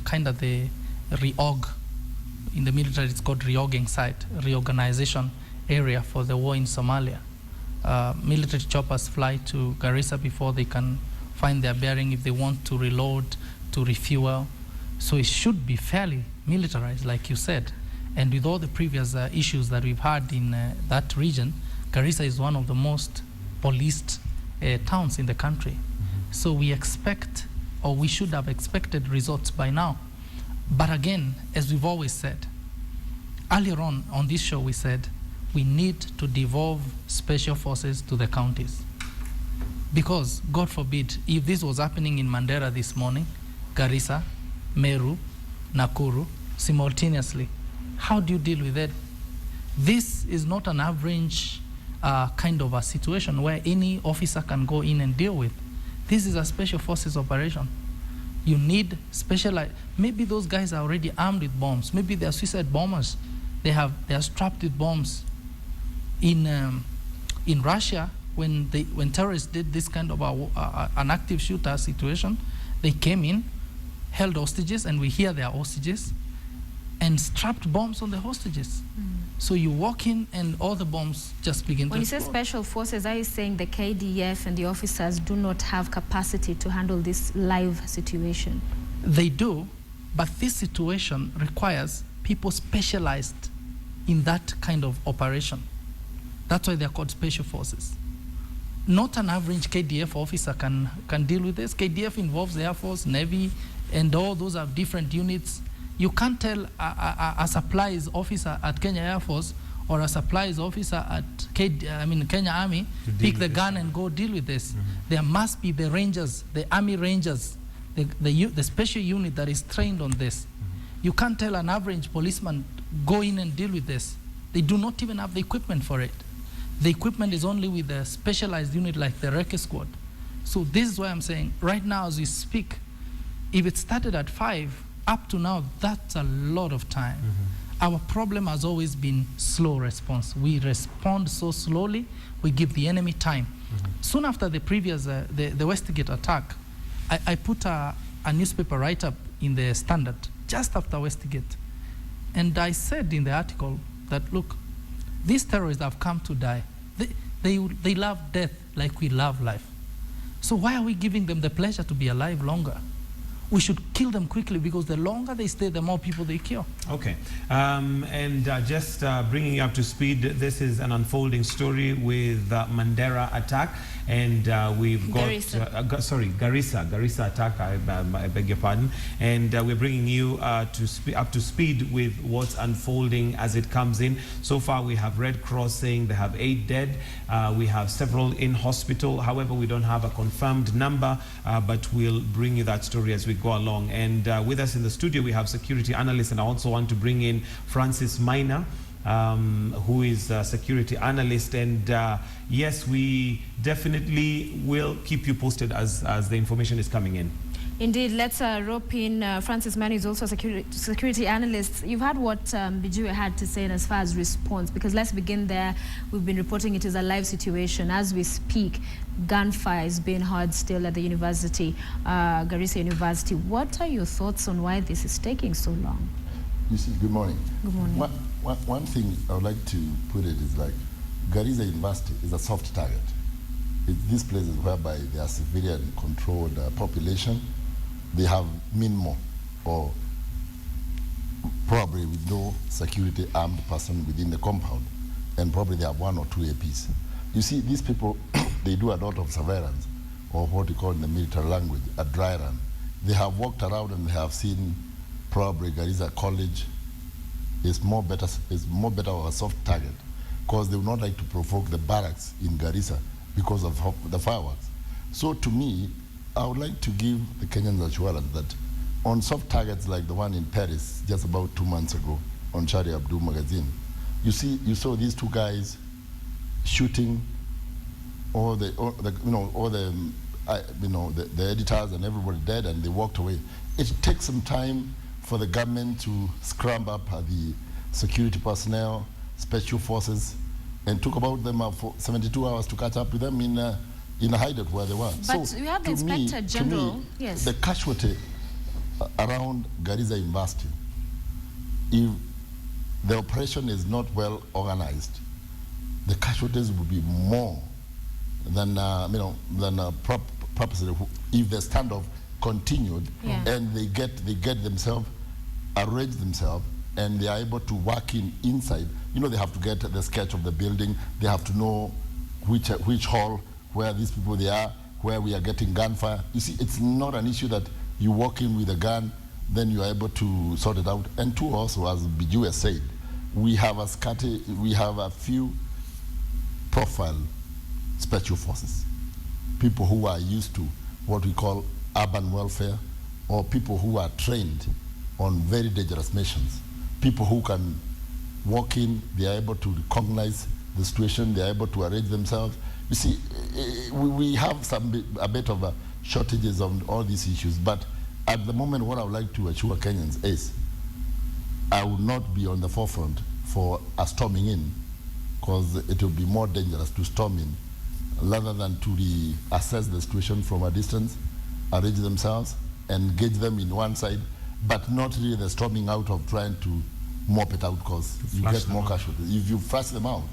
kind of the reorg. In the military, it's called reorging site, reorganization area for the war in Somalia. Military choppers fly to Garissa before they can find their bearing if they want to reload, to refuel. So it should be fairly militarized, like you said. And with all the previous issues that we've had in that region, Garissa is one of the most policed towns in the country. Mm-hmm. So we expect, or we should have expected results by now. But again, as we've always said, earlier on this show we said, we need to devolve special forces to the counties. Because, God forbid, if this was happening in Mandera this morning, Garissa, Meru, Nakuru, simultaneously, how do you deal with it? This is not an average kind of a situation where any officer can go in and deal with. This is a special forces operation. You need specialized, maybe those guys are already armed with bombs. Maybe they are suicide bombers. They are strapped with bombs. In Russia, when terrorists did this kind of an active shooter situation, they came in, held hostages, and we hear they are hostages, and strapped bombs on the hostages. So you walk in and all the bombs just begin to explode. When you say special forces, are you saying the KDF and the officers do not have capacity to handle this live situation? They do, but this situation requires people specialized in that kind of operation. That's why they're called special forces. Not an average KDF officer can deal with this. KDF involves the Air Force, Navy, and all those are different units. You can't tell a supplies officer at Kenya Air Force or a supplies officer at Kenya Army pick the gun and go deal with this. Mm-hmm. There must be the Rangers, the Army Rangers, the special unit that is trained on this. Mm-hmm. You can't tell an average policeman go in and deal with this. They do not even have the equipment for it. The equipment is only with a specialized unit like the Recce Squad. So this is why I'm saying right now as we speak, if it started at 5, up to now, that's a lot of time. Mm-hmm. Our problem has always been slow response. We respond so slowly, we give the enemy time. Mm-hmm. Soon after the previous, the Westgate attack, I put a newspaper write-up in the Standard just after Westgate. And I said in the article that, look, these terrorists have come to die. They love death like we love life. So why are we giving them the pleasure to be alive longer? We should kill them quickly because the longer they stay, the more people they kill. Okay. Just bringing you up to speed, this is an unfolding story with Mandera attack. And we've got, Garissa attack, I beg your pardon. And we're bringing you up to speed with what's unfolding as it comes in. So far, we have Red Cross saying they have 8 dead. We have several in hospital. However, we don't have a confirmed number, but we'll bring you that story as we go along. And with us in the studio, we have security analyst, and I also want to bring in Francis Minor, who is a security analyst. And yes, we definitely will keep you posted as the information is coming in. Indeed, let's rope in Francis Minor, who's also a security analyst. You've heard what Bijue had to say as far as response, because let's begin there. We've been reporting it is a live situation. As we speak, gunfire is being heard still at the university, Garissa University. What are your thoughts on why this is taking so long? You see, good morning. Good morning. One thing I would like to put it is like, Garissa University is a soft target. It's these places whereby they are civilian controlled population. They have minimal or probably with no security armed person within the compound, and probably they have 1 or 2 APs. You see, these people, they do a lot of surveillance, or what we call in the military language, a dry run. They have walked around and they have seen probably Garissa College is more better of a soft target, because they would not like to provoke the barracks in Garissa because of the fireworks. So to me, I would like to give the Kenyans assurance that on soft targets like the one in Paris just about 2 months ago on Charlie Hebdo magazine, you saw these 2 guys shooting all the editors and everybody dead, and they walked away. It takes some time for the government to scramble up the security personnel, special forces, and took about them for 72 hours to catch up with them in a hideout where they were. But so you have the Inspector General, yes. The casualty around Garissa University, if the operation is not well organized, the casualties will be more than purposely if the standoff continued and they get themselves, arrange themselves, and they are able to work inside. You know, they have to get the sketch of the building. They have to know which hall, where these people they are, where we are getting gunfire. You see, it's not an issue that you walk in with a gun, then you are able to sort it out. And two, also, as Biju has said, we have a few profile special forces, people who are used to what we call urban welfare, or people who are trained on very dangerous missions, people who can walk in, they are able to recognize the situation, they are able to arrange themselves. You see, we have a bit of shortages on all these issues, but at the moment what I would like to assure Kenyans is I will not be on the forefront for a storming in, because it will be more dangerous to storm in rather than to assess the situation from a distance, arrange themselves, engage them in one side, but not really the storming out of trying to mop it out, because you get more casualties. If you flush them out,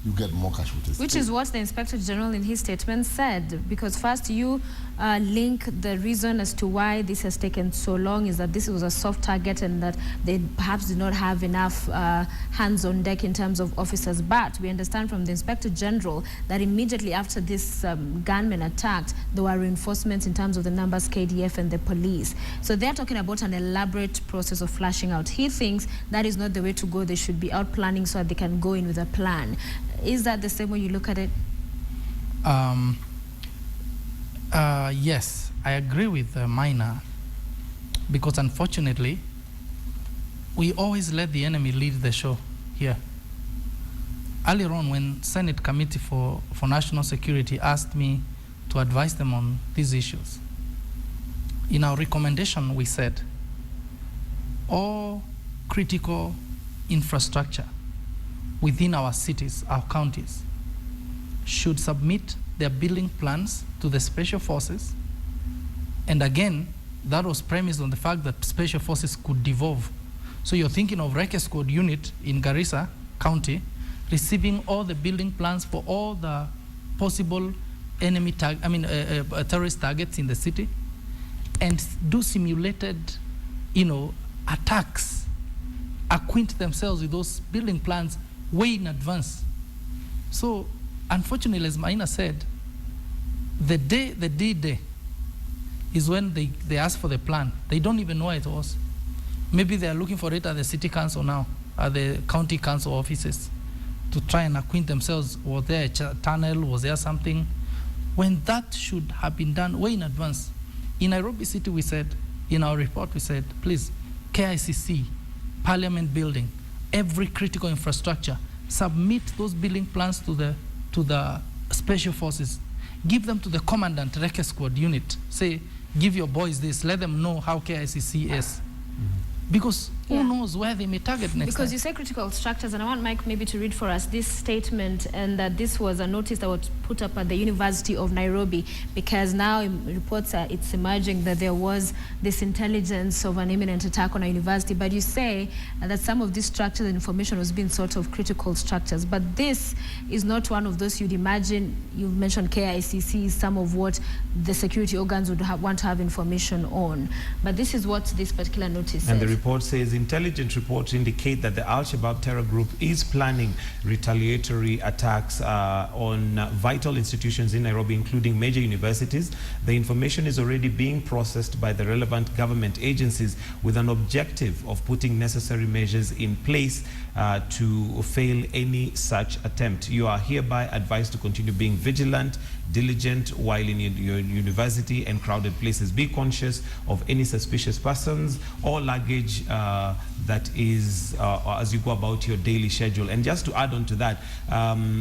you get more casualties. Which is what the Inspector General in his statement said, because first you link the reason as to why this has taken so long is that this was a soft target and that they perhaps did not have enough hands on deck in terms of officers. But we understand from the Inspector General that immediately after this gunmen attacked, there were reinforcements in terms of the numbers, KDF and the police. So they're talking about an elaborate process of flashing out. He thinks that is not the way to go. They should be out planning so that they can go in with a plan. Is that the same way you look at it? Yes, I agree with Minor, because unfortunately, we always let the enemy lead the show here. Earlier on, when Senate Committee for National Security asked me to advise them on these issues, in our recommendation, we said all critical infrastructure within our cities, our counties, should submit their building plans to the special forces. And again, that was premised on the fact that special forces could devolve. So you're thinking of Reke Squad unit in Garissa County receiving all the building plans for all the possible enemy terrorist targets in the city, and do simulated, attacks, acquaint themselves with those building plans way in advance. So, unfortunately, as Maina said, the D-Day is when they ask for the plan. They don't even know where it was. Maybe they are looking for it at the city council now, at the county council offices, to try and acquaint themselves, was there a tunnel, was there something, when that should have been done way in advance. In Nairobi City, we said, in our report, we said, please, KICC, Parliament building, every critical infrastructure, submit those building plans to the special forces. Give them to the commandant, Reke Squad unit. Say, give your boys this, let them know how KICC is. Because who knows where they may target next Because time. you say critical structures, and I want Mike maybe to read for us this statement, and that this was a notice that was put up at the University of Nairobi, because now in reports it's emerging that there was this intelligence of an imminent attack on a university. But you say that some of these structures and information was being sort of critical structures. But this is not one of those you'd imagine. You mentioned KICC, some of what the security organs would want to have information on. But this is what this particular notice says. And the report says intelligence reports indicate that the Al-Shabaab terror group is planning retaliatory attacks on vital institutions in Nairobi, including major universities. The information is already being processed by the relevant government agencies with an objective of putting necessary measures in place to fail any such attempt. You are hereby advised to continue being vigilant, diligent while in your university and crowded places. Be conscious of any suspicious persons or luggage that is as you go about your daily schedule. And just to add on to that,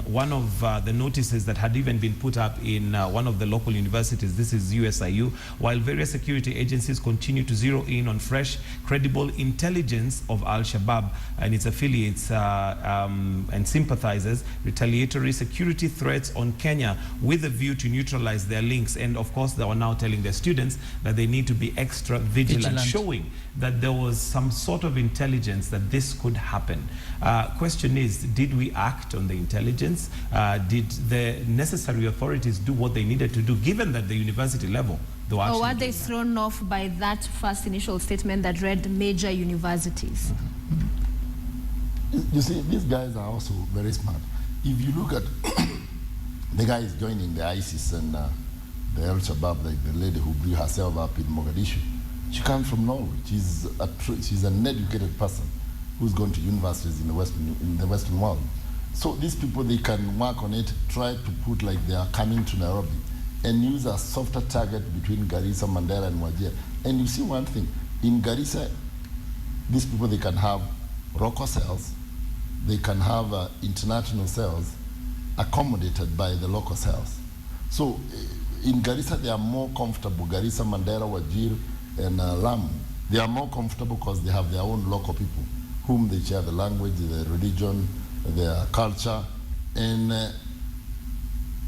one of the notices that had even been put up in one of the local universities, this is USIU, while various security agencies continue to zero in on fresh, credible intelligence of Al-Shabaab and its affiliates and sympathizers, retaliatory security threats on Kenya with a view to neutralize their links. And of course, they are now telling their students that they need to be extra vigilant, showing that there was some sort of intelligence that this could happen. Question is, did we act on the intelligence? Did the necessary authorities do what they needed to do, given that the university level? Or were they thrown off by that first initial statement that read major universities? You see, these guys are also very smart. If you look at the guys joining the ISIS and the Al-Shabaab, like the lady who blew herself up in Mogadishu, she comes from Norway. She's an educated person who's gone to universities in the Western world. So these people, they can work on it, try to put like they are coming to Nairobi and use a softer target between Garissa, Mandera, and Wajir. And you see one thing, in Garissa, these people, they can have local cells, they can have international cells accommodated by the local cells. So in Garissa, they are more comfortable. Garissa, Mandera, Wajir, and Lamu, they are more comfortable because they have their own local people whom they share the language, the religion, their culture. And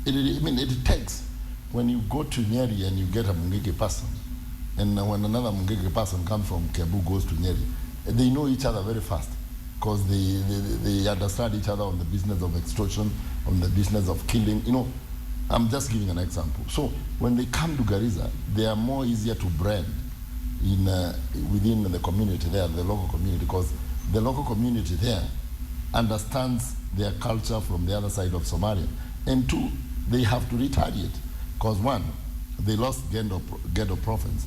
it takes, when you go to Nyeri and you get a Mungeke person, and when another Mungeke person comes from Kebu goes to Nyeri, they know each other very fast because they understand each other on the business of extortion, on the business of killing. You know, I'm just giving an example. So when they come to Garissa, they are more easier to brand within the community there, the local community, because the local community there understands their culture from the other side of Somalia. And two, they have to retaliate, because one, they lost Gedo province,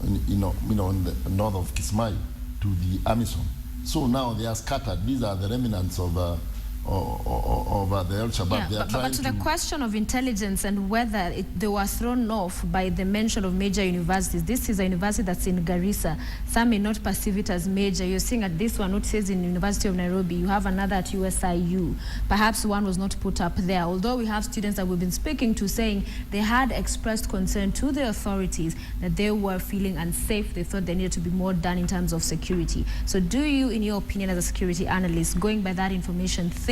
in the north of Kismayo to the AMISOM. So now they are scattered. These are the remnants of the Al-Shabaab. Yeah, but to the question of intelligence and whether they were thrown off by the mention of major universities, this is a university that's in Garissa. Some may not perceive it as major. You're seeing at this one, it says in University of Nairobi. You have another at USIU. Perhaps one was not put up there. Although we have students that we've been speaking to saying they had expressed concern to the authorities that they were feeling unsafe. They thought there needed to be more done in terms of security. So do you, in your opinion as a security analyst, going by that information, think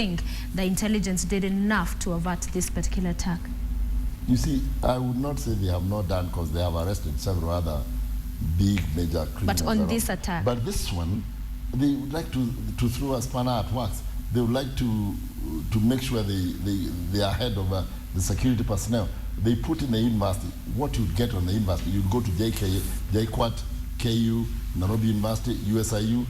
the intelligence did enough to avert this particular attack? You see, I would not say they have not done, because they have arrested several other big major criminals. But on this attack? But this one, they would like to throw a spanner at works. They would like to make sure they are ahead of the security personnel. They put in the university, what you get on the university, you go to JK, JKUAT, KU, Nairobi University, USIU,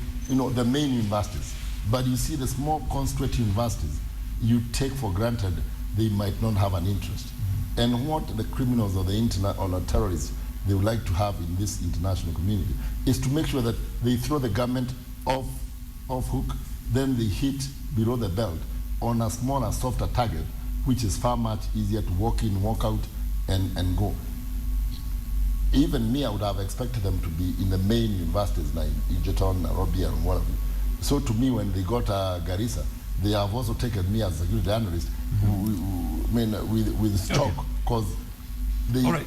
the main universities. But you see the small constituent universities, you take for granted they might not have an interest. And what the criminals or the terrorists, they would like to have in this international community is to make sure that they throw the government off hook, then they hit below the belt on a smaller, softer target, which is far much easier to walk in, walk out, and go. Even me, I would have expected them to be in the main universities like Egerton, Nairobi, and whatever. So to me, when they got Garissa, they have also taken me as a security analyst with stock, because they... All right.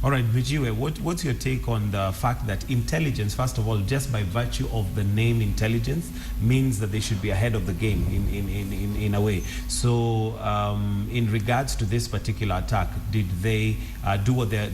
All right, Bijiwe, what's your take on the fact that intelligence, first of all, just by virtue of the name intelligence, means that they should be ahead of the game in a way? So in regards to this particular attack, did they do what they're